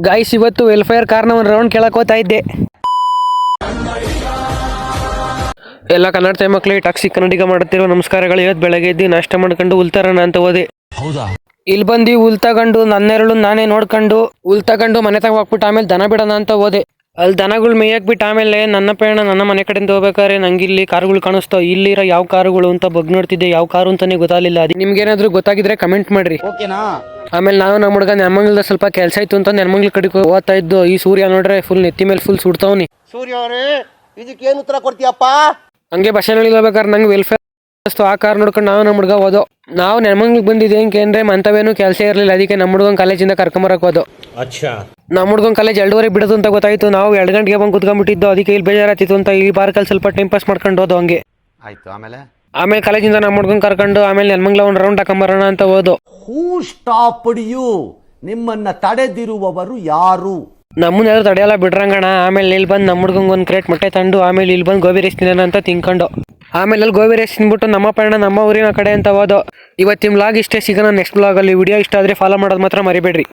Guys ಇವತ್ತು welfare ಕಾರ್ನ ಒಂದು ರೌಂಡ್ ಕೇಳಕ್ ಹೋಗ್ತಾ ಇದ್ದೆ. ಎಲ್ಲ ಕನ್ನಡ ಮಕ್ಕಳಿಗೆ ಟಾಕ್ಸಿಕ್ ಕನ್ನಡಿಗ ಮಾಡುತ್ತಿರುವ ನಮಸ್ಕಾರಗಳು. ಇವತ್ತು ಬೆಳಗ್ಗೆ ಎದ್ದು ನಾಷ್ಟ ಮಾಡ್ಕೊಂಡು ಹುಲ್ ತರೋಣ ಅಂತ ಹೋದೆ. ಇಲ್ಲಿ ಬಂದು ಹುಲ್ ತಗೊಂಡು ನನ್ನೆರಳು ನಾನೇ ನೋಡ್ಕೊಂಡು ಹುಲ್ ತಗೊಂಡು ಮನೆ ತಗ ಹೋಗ್ಬಿಟ್ಟು ಆಮೇಲೆ ದನ ಬಿಡೋಣ ಅಂತ ಹೋದೆ. ಅಲ್ಲಿ ದನಗಳು ಮೇಯಕ್ ಬಿಟ್ಟು ಆಮೇಲೆ ನನ್ನ ಪಯಣ ನನ್ನ ಮನೆ ಕಡೆಯಿಂದ ಹೋಗ್ಬೇಕಾದ್ರೆ ನಂಗೆ ಇಲ್ಲಿ ಕಾರುಗಳು ಕಾಣಿಸ್ತಾವ. ಇಲ್ಲಿರೋ ಯಾವ ಕಾರುಗಳು ಅಂತ ಬಗ್ ನೋಡ್ತಿದ್ದೆ, ಯಾವ ಕಾರು ಅಂತಾನೆ ಗೊತ್ತಾಗಲಿಲ್ಲ. ಅದು ನಿಮ್ಗೆ ಏನಾದ್ರು ಗೊತ್ತಾಗಿದ್ರೆ ಕಮೆಂಟ್ ಮಾಡ್ರಿ. ಆಮೇಲೆ ನಾನು ನಮ್ಮ ಹುಡುಗ ನೆಮ್ಮಂಗ್ಲದ ಸ್ವಲ್ಪ ಕೆಲಸ ಇತ್ತು ಅಂತ ನೆಮ್ಮಂಗ್ಲ ಕಡೆಗೆ ಹೋಗ್ತಾ ಇದ್ದು. ಈ ಸೂರ್ಯ ನೋಡ್ರೆ ಫುಲ್ ನೆತ್ತಿ ಮೇಲೆ ಫುಲ್ ಸುಡ್ತಾವ್ನಿ. ಸೂರ್ಯ ಅವರೇ ಇದಕ್ಕೆ ಏನು ಉತ್ತರ ಕೊಡ್ತೀಯಪ್ಪ? ಹಂಗೆ ಬಸ್ಸಲ್ಲಿ ಹೋಗ್ಬೇಕಾದ್ರೆ ನಂಗೆ ವೆಲ್ಫೇರ್ ಆ ಕಾರ್ ನೋಡ್ಕೊಂಡು ನಾವು ನಮ್ಮ ಹುಡುಗ ಹೋದೋ. ನಾವು ನೆಮ್ಮಂಗ್ಲಿಗೆ ಬಂದಿದ್ದೆ ಏನ್ಕೆಂದ್ರೆ ಮಂತವೇನು ಕೆಲಸ ಇರಲಿಲ್ಲ. ಅದಕ್ಕೆ ನಮ್ಮ ಹುಡುಗನ ಕಾಲೇಜಿಂದ ಕರ್ಕೊಂಬರಕ್ ಹೋದೋ. ನಮ್ಮ ಹುಡುಗನ ಕಾಲೇಜ್ 2:30 ಬಿಡೋದು ಅಂತ ಗೊತ್ತಾಯ್ತು. ನಾವು 2 ಗಂಟೆಗೆ ಬಂದು ಕುತ್ಕೊಂಡ್ಬಿಟ್ಟಿದ್ದು. ಅದಕ್ಕೆ ಇಲ್ಲಿ ಬೇಜಾರಾಗ್ತಿತ್ತು ಅಂತ ಈ ಪಾರ್ಕಲ್ಲಿ ಸ್ವಲ್ಪ ಟೈಮ್ ಪಾಸ್ ಮಾಡ್ಕೊಂಡು ಹೋದೋ. ಹಂಗೆ ಆಯ್ತು. ಆಮೇಲೆ ಕಾಲೇಜಿಂದ ನಮ್ಮ ಹುಡುಗನ ಕರ್ಕೊಂಡು ಆಮೇಲೆ ನೆಮ್ಮಂಗ್ಲ ಒಂದು ರೌಂಡ್ ಹಾಕೊಂಬರೋಣ ಅಂತ ಹೋದೋ. ಹೂ ಸ್ಟಾಪ್ಡ್ ಯು? ನಿಮ್ಮನ್ನ ತಡೆದಿರುವವರು ಯಾರು? ನಮ್ಮನ್ನೆಲ್ಲ ತಡೆಯಲ್ಲ ಬಿಡ್ರಂಗಣ. ಆಮೇಲೆ ಇಲ್ಲಿ ಬಂದು ನಮ್ಮ ಹುಡುಗಂಗೆ ಒಂದು ಕ್ರೇಟ್ ಮೊಟ್ಟೆ ತಂದು ಆಮೇಲೆ ಇಲ್ಲಿ ಬಂದು ಗೋಬಿ ರೈಸ್ ತಿನ್ನೋಣ ಅಂತ ತಿನ್ಕೊಂಡು ಆಮೇಲೆ ಅಲ್ಲಿ ಗೋಬಿ ರೈಸ್ ತಿನ್ಬಿಟ್ಟು ನಮ್ಮ ಪಯಣ ನಮ್ಮ ಊರಿನ ಕಡೆ ಅಂತ ಹೋದೋ. ಇವತ್ತಿನ ವ್ಲಾಗ್ ಇಷ್ಟೇ. ಸಿಗೋಣ ನೆಕ್ಸ್ಟ್ ವ್ಲಾಗಲ್ಲಿ. ವಿಡಿಯೋ ಇಷ್ಟ ಆದರೆ ಫಾಲೋ ಮಾಡೋದು ಮಾತ್ರ ಮರಿಬೇಡ್ರಿ.